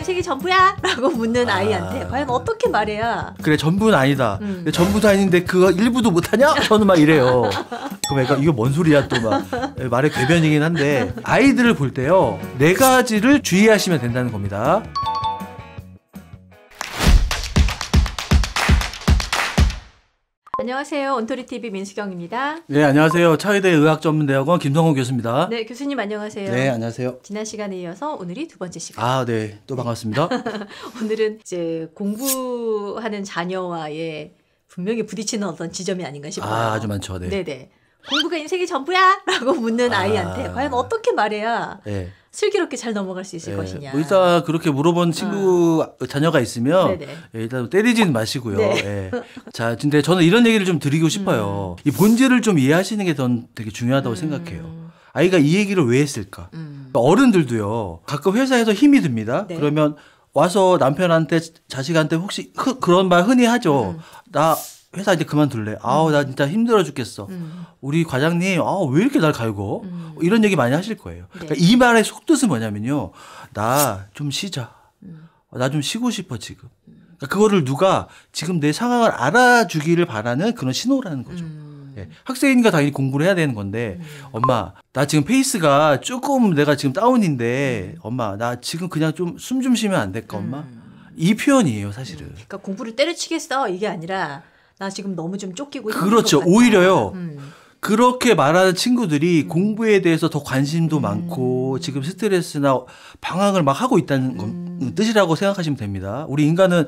인생이 전부야? 라고 묻는 아이한테 과연 어떻게 말해야 그래 전부는 아니다. 전부도 아닌데 그거 일부도 못하냐? 저는 막 이래요. 그럼 애가 이거 뭔 소리야 또 막 말의 궤변이긴 한데 아이들을 볼 때요 4가지를 주의하시면 된다는 겁니다. 안녕하세요. 온토리TV 민수경입니다. 네, 안녕하세요. 차의대 의학전문대학원 김성호 교수입니다. 네, 교수님 안녕하세요. 네, 안녕하세요. 지난 시간에 이어서 오늘이 2번째 시간. 아, 네. 또 반갑습니다. 오늘은 이제 공부하는 자녀와의 분명히 부딪히는 어떤 지점이 아닌가 싶어요. 아, 아주 많죠. 네. 네네. 공부가 인생이 전부야? 라고 묻는 아이한테 과연 어떻게 말해야 네. 슬기롭게 잘 넘어갈 수 있을 것이냐. 뭐 일단 그렇게 물어본 친구 자녀가 있으면 일단 때리지는 마시고요. 네. 예. 자, 근데 저는 이런 얘기를 좀 드리고 싶어요. 이 본질을 좀 이해하시는 게 전 되게 중요하다고 생각해요. 아이가 이 얘기를 왜 했을까? 어른들도요. 가끔 회사에서 힘이 듭니다. 네. 그러면 와서 남편한테 자식한테 혹시 그런 말 흔히 하죠. 나 회사 이제 그만둘래. 아우 나 진짜 힘들어 죽겠어. 우리 과장님 왜 이렇게 날 갈고 이런 얘기 많이 하실 거예요. 네. 그러니까 이 말의 속뜻은 뭐냐면요. 나 좀 쉬자. 나 좀 쉬고 싶어 지금. 그러니까 그거를 누가 지금 내 상황을 알아주기를 바라는 그런 신호라는 거죠. 예. 학생이니까 당연히 공부를 해야 되는 건데 엄마 나 지금 페이스가 조금 내가 지금 다운인데 엄마 나 지금 그냥 좀 숨 좀 쉬면 안 될까 엄마? 이 표현이에요 사실은. 그러니까 공부를 때려치겠어 이게 아니라 나 지금 너무 좀 쫓기고 그렇죠. 힘든 것 같다. 오히려요. 그렇게 말하는 친구들이 공부에 대해서 더 관심도 많고 지금 스트레스나 방황을 막 하고 있다는 뜻이라고 생각하시면 됩니다. 우리 인간은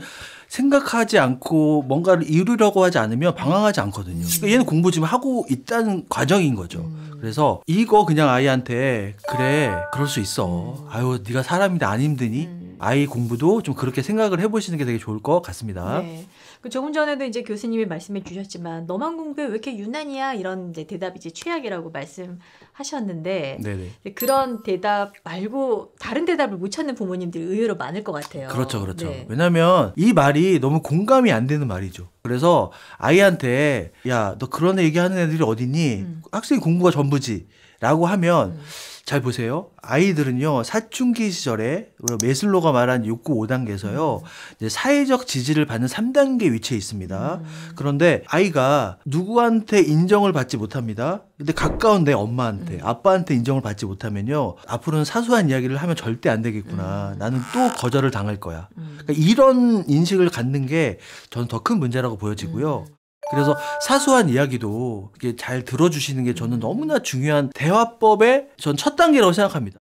생각하지 않고 뭔가를 이루려고 하지 않으면 방황하지 않거든요. 그러니까 얘는 공부 지금 하고 있다는 과정인 거죠. 그래서 이거 그냥 아이한테 그래 그럴 수 있어. 아유 네가 사람인데 안 힘드니? 아이 공부도 좀 그렇게 생각을 해보시는 게 되게 좋을 것 같습니다. 네. 그 조금 전에도 이제 교수님이 말씀해 주셨지만 너만 공부해 왜 이렇게 유난이야 이런 이제 대답이 이제 최악이라고 말씀하셨는데 네네. 그런 대답 말고 다른 대답을 못 찾는 부모님들이 의외로 많을 것 같아요. 그렇죠, 그렇죠. 네. 왜냐하면 이 말이 너무 공감이 안 되는 말이죠. 그래서 아이한테 야, 너 그런 얘기하는 애들이 어디니? 학생이 공부가 전부지라고 하면 잘 보세요. 아이들은요 사춘기 시절에 메슬로가 말한 욕구 5단계에서요 이제 사회적 지지를 받는 3단계 위치에 있습니다. 그런데 아이가 누구한테 인정을 받지 못합니다. 근데 가까운 내 엄마한테 아빠한테 인정을 받지 못하면요 앞으로는 사소한 이야기를 하면 절대 안 되겠구나. 나는 또 거절을 당할 거야. 그러니까 이런 인식을 갖는 게 저는 더 큰 문제라고 보여지고요. 그래서 사소한 이야기도 이렇게 잘 들어주시는 게 저는 너무나 중요한 대화법의 전 첫 단계라고 생각합니다.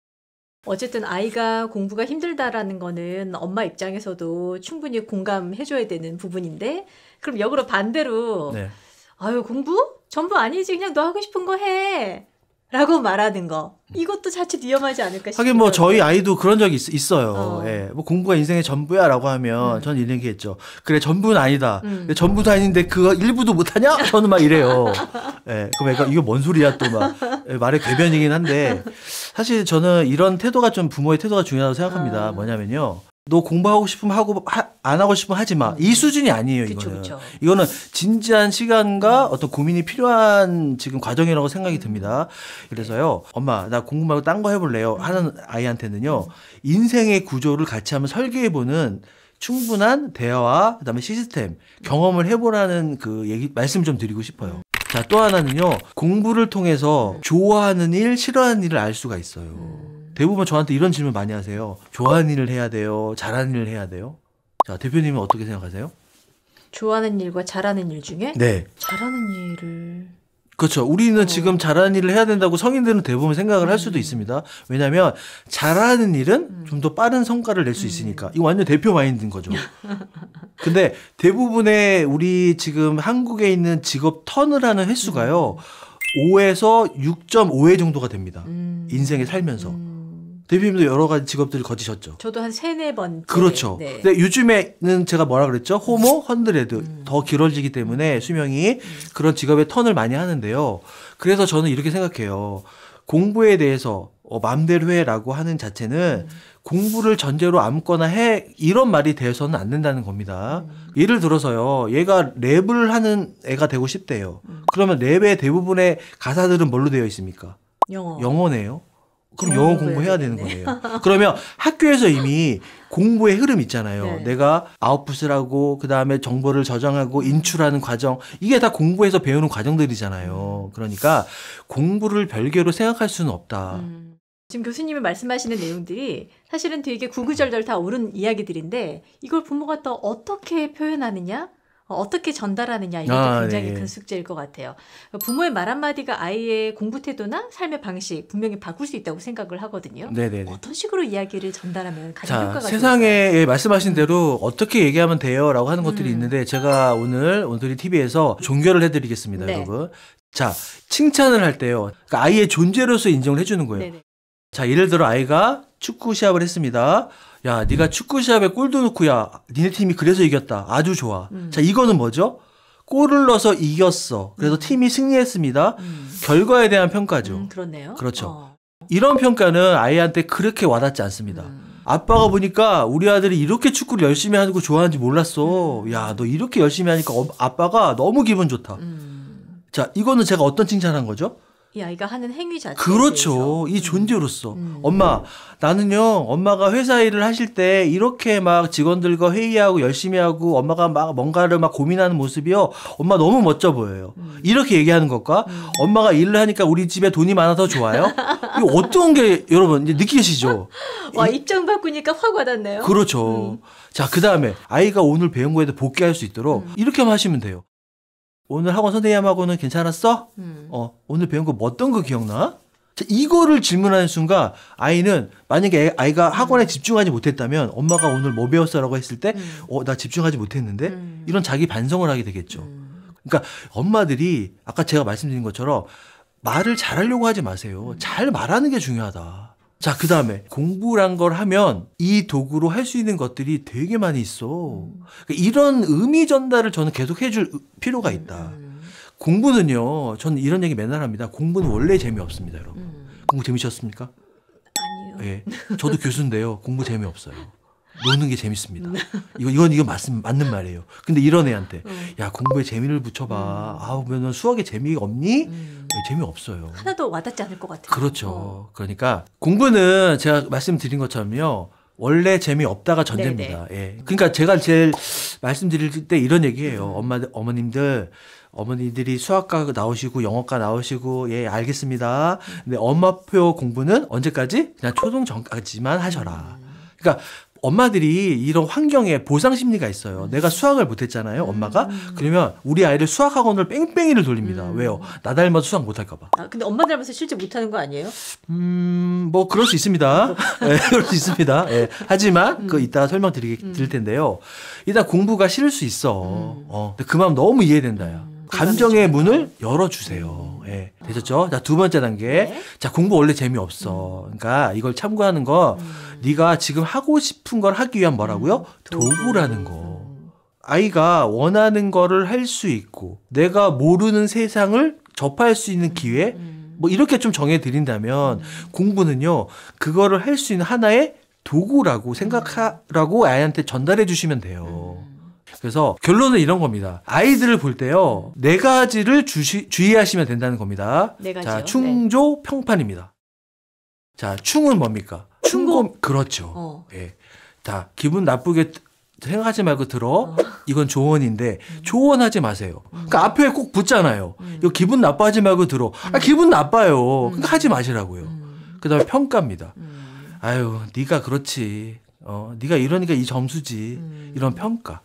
어쨌든 아이가 공부가 힘들다라는 거는 엄마 입장에서도 충분히 공감해줘야 되는 부분인데 그럼 역으로 반대로 네. 아유 공부? 전부 아니지 그냥 너 하고 싶은 거 해 라고 말하는 거 이것도 자칫 위험하지 않을까 싶어요. 하긴 뭐 저희 아이도 그런 적이 있어요. 예. 뭐 공부가 인생의 전부야 라고 하면 저는 이런 얘기했죠. 그래 전부는 아니다. 전부도 아닌데 그거 일부도 못하냐? 저는 막 이래요. 예. 그럼 애가 이거 뭔 소리야 또 막 말의 궤변이긴 한데 사실 저는 이런 태도가 좀 부모의 태도가 중요하다고 생각합니다. 뭐냐면요. 너 공부하고 싶으면 하고 안 하고 싶으면 하지 마. 이 수준이 아니에요. 이거는. 그쵸. 이거는 진지한 시간과 어떤 고민이 필요한 지금 과정이라고 생각이 듭니다. 그래서요. 엄마 나 공부 말고 딴 거 해볼래요. 하는 아이한테는요. 인생의 구조를 같이 한번 설계해보는 충분한 대화와 그다음에 시스템 경험을 해보라는 그 얘기 말씀 좀 드리고 싶어요. 자, 또 하나는요. 공부를 통해서 좋아하는 일, 싫어하는 일을 알 수가 있어요. 대부분 저한테 이런 질문 많이 하세요. 좋아하는 일을 해야 돼요? 잘하는 일을 해야 돼요? 자, 대표님은 어떻게 생각하세요? 좋아하는 일과 잘하는 일 중에 네. 잘하는 일을 그렇죠. 우리는 지금 잘하는 일을 해야 된다고 성인들은 대부분 생각을 할 수도 있습니다. 왜냐하면 잘하는 일은 좀 더 빠른 성과를 낼 수 있으니까. 이거 완전 대표 마인드인 거죠. 근데 대부분의 우리 지금 한국에 있는 직업 턴을 하는 횟수가요. 5에서 6.5회 정도가 됩니다. 인생에 살면서. 대표님도 여러 가지 직업들을 거치셨죠. 저도 한 3-4번. 그렇죠. 네. 근데 요즘에는 제가 뭐라 그랬죠? 호모 헌드레드. 더 길어지기 때문에 수명이 그런 직업의 턴을 많이 하는데요. 그래서 저는 이렇게 생각해요. 공부에 대해서 마음대로 해라고 하는 자체는 공부를 전제로 아무거나 해 이런 말이 되어서는 안 된다는 겁니다. 예를 들어서요. 얘가 랩을 하는 애가 되고 싶대요. 그러면 랩의 대부분의 가사들은 뭘로 되어 있습니까? 영어. 영어네요. 그럼 영어 공부해야 되는 거예요. 그러면 학교에서 이미 공부의 흐름 있잖아요. 네. 내가 아웃풋을 하고 그다음에 정보를 저장하고 인출하는 과정 이게 다 공부에서 배우는 과정들이잖아요. 그러니까 공부를 별개로 생각할 수는 없다. 지금 교수님이 말씀하시는 내용들이 사실은 되게 구구절절 다 옳은 이야기들인데 이걸 부모가 또 어떻게 표현하느냐? 어떻게 전달하느냐 이것도 굉장히 네. 큰 숙제일 것 같아요. 부모의 말 한마디가 아이의 공부 태도나 삶의 방식 분명히 바꿀 수 있다고 생각을 하거든요. 네네네. 어떤 식으로 이야기를 전달하면 가장 자, 효과가 세상에 예, 말씀하신 대로 어떻게 얘기하면 돼요라고 하는 것들이 있는데 제가 오늘 온돌이 TV에서 종결을 해드리겠습니다, 네. 여러분. 자, 칭찬을 할 때요. 그러니까 아이의 존재로서 인정을 해주는 거예요. 네네. 자, 예를 들어 아이가 축구 시합을 했습니다. 야, 네가 축구 시합에 골도 넣고 야, 니네 팀이 그래서 이겼다. 아주 좋아. 자, 이거는 뭐죠? 골을 넣어서 이겼어. 그래서 팀이 승리했습니다. 결과에 대한 평가죠. 그렇네요. 그렇죠. 이런 평가는 아이한테 그렇게 와닿지 않습니다. 아빠가 보니까 우리 아들이 이렇게 축구를 열심히 하는 거 좋아하는지 몰랐어. 야, 너 이렇게 열심히 하니까 아빠가 너무 기분 좋다. 자, 이거는 제가 어떤 칭찬한 거죠? 이 아이가 하는 행위 자체에 그렇죠. 대해서. 이 존재로서. 엄마, 나는요, 엄마가 회사 일을 하실 때 이렇게 막 직원들과 회의하고 열심히 하고 엄마가 막 뭔가를 막 고민하는 모습이요. 엄마 너무 멋져 보여요. 이렇게 얘기하는 것과 엄마가 일을 하니까 우리 집에 돈이 많아서 좋아요. 이거 어떤 게 여러분 이제 느끼시죠? 와, 입장 바꾸니까 확 와닿네요. 그렇죠. 자, 그 다음에 아이가 오늘 배운 거에 대해 복귀할 수 있도록 이렇게만 하시면 돼요. 오늘 학원 선생님하고는 괜찮았어? 오늘 배운 거 어떤 거 기억나? 자, 이거를 질문하는 순간 아이는 만약에 아이가 학원에 집중하지 못했다면 엄마가 오늘 뭐 배웠어라고 했을 때 나 집중하지 못했는데 이런 자기 반성을 하게 되겠죠. 그러니까 엄마들이 아까 제가 말씀드린 것처럼 말을 잘하려고 하지 마세요. 잘 말하는 게 중요하다. 자, 그 다음에 공부란 걸 하면 이 도구로 할 수 있는 것들이 되게 많이 있어. 그러니까 이런 의미 전달을 저는 계속 해줄 필요가 있다. 공부는요, 저는 이런 얘기 맨날 합니다. 공부는 원래 재미없습니다, 여러분. 공부 재미셨습니까? 아니요. 예. 저도 교수인데요. 공부 재미없어요. 노는 게 재밌습니다. 이건 맞는 말이에요. 근데 이런 애한테, 야, 공부에 재미를 붙여봐. 아우, 너 수학에 재미가 없니? 재미없어요. 하나도 와닿지 않을 것 같아요. 그렇죠. 그러니까 공부는 제가 말씀드린 것처럼요. 원래 재미없다가 전제입니다. 예. 그러니까 제가 제일 말씀드릴 때 이런 얘기예요. 어머니들이 수학과 나오시고 영어과 나오시고 예, 알겠습니다. 근데 엄마표 공부는 언제까지? 그냥 초등 전까지만 하셔라. 그러니까 엄마들이 이런 환경에 보상 심리가 있어요. 내가 수학을 못했잖아요, 엄마가. 그러면 우리 아이를 수학학원을 뺑뺑이를 돌립니다. 왜요? 나 닮아도 수학 못할까봐. 아, 근데 엄마 닮아서 실제 못하는 거 아니에요? 뭐 그럴 수 있습니다. 네, 그럴 수 있습니다. 네. 하지만 그 이따 드릴 텐데요. 일단 공부가 싫을 수 있어. 근데 그 마음 너무 이해된다. 야. 감정의 문을 열어주세요. 예. 되셨죠? 자, 두 번째 단계. 네. 자, 공부 원래 재미없어. 그러니까 이걸 참고하는 거, 네가 지금 하고 싶은 걸 하기 위한 뭐라고요? 도구라는 거. 아이가 원하는 거를 할 수 있고, 내가 모르는 세상을 접할 수 있는 기회? 뭐 이렇게 좀 정해드린다면, 공부는요, 그거를 할 수 있는 하나의 도구라고 생각하라고 아이한테 전달해 주시면 돼요. 그래서 결론은 이런 겁니다. 아이들을 볼 때요, 네 가지를 주의하시면 된다는 겁니다. 네 가지요. 자, 충조 평판입니다. 자, 충은 뭡니까? 충고. 그렇죠. 예. 자, 기분 나쁘게 생각하지 말고 들어. 이건 조언인데 조언하지 마세요. 그러니까 앞에 꼭 붙잖아요. 이거 기분 나빠하지 말고 들어. 기분 나빠요. 그러니까 하지 마시라고요. 그다음에 평가입니다. 아유, 네가 그렇지. 네가 이러니까 이 점수지. 이런 평가.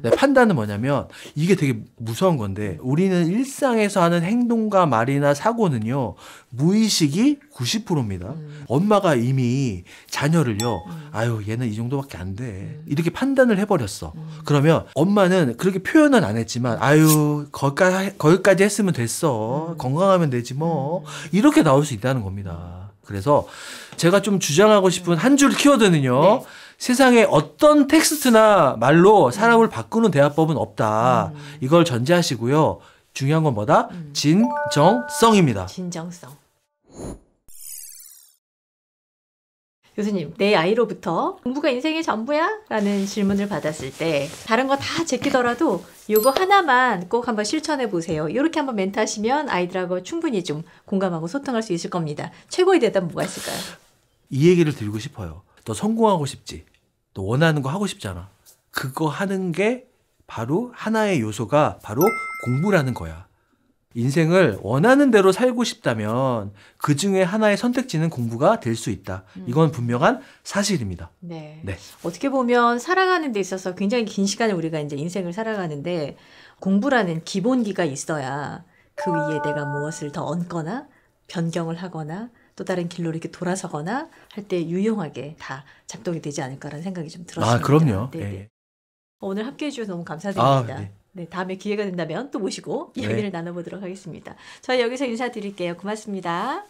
네, 판단은 뭐냐면 이게 되게 무서운 건데 우리는 일상에서 하는 행동과 말이나 사고는요, 무의식이 90%입니다. 엄마가 이미 자녀를요, 아유, 얘는 이 정도밖에 안 돼. 이렇게 판단을 해버렸어. 그러면 엄마는 그렇게 표현은 안 했지만, 아유, 거기까지 했으면 됐어. 건강하면 되지 뭐. 이렇게 나올 수 있다는 겁니다. 그래서 제가 좀 주장하고 싶은 한 줄 키워드는요, 네. 세상에 어떤 텍스트나 말로 사람을 바꾸는 대화법은 없다. 이걸 전제하시고요. 중요한 건 뭐다? 진정성입니다. 진정성. 교수님, 내 아이로부터 공부가 인생의 전부야? 라는 질문을 받았을 때 다른 거 다 제끼더라도 요거 하나만 꼭 한번 실천해 보세요. 이렇게 한번 멘트 하시면 아이들하고 충분히 좀 공감하고 소통할 수 있을 겁니다. 최고의 대답 뭐가 있을까요? 이 얘기를 드리고 싶어요. 너 성공하고 싶지? 너 원하는 거 하고 싶잖아. 그거 하는 게 바로 하나의 요소가 바로 공부라는 거야. 인생을 원하는 대로 살고 싶다면 그 중에 하나의 선택지는 공부가 될 수 있다. 이건 분명한 사실입니다. 네. 네. 어떻게 보면 살아가는 데 있어서 굉장히 긴 시간을 우리가 이제 인생을 살아가는데 공부라는 기본기가 있어야 그 위에 내가 무엇을 더 얹거나 변경을 하거나 또 다른 길로 이렇게 돌아서거나 할 때 유용하게 다 작동이 되지 않을까라는 생각이 좀 들었습니다. 아, 그럼요. 네, 네. 예. 오늘 함께해 주셔서 너무 감사드립니다. 아, 네. 네, 다음에 기회가 된다면 또 모시고 네. 이야기를 나눠보도록 하겠습니다. 저희 여기서 인사드릴게요. 고맙습니다.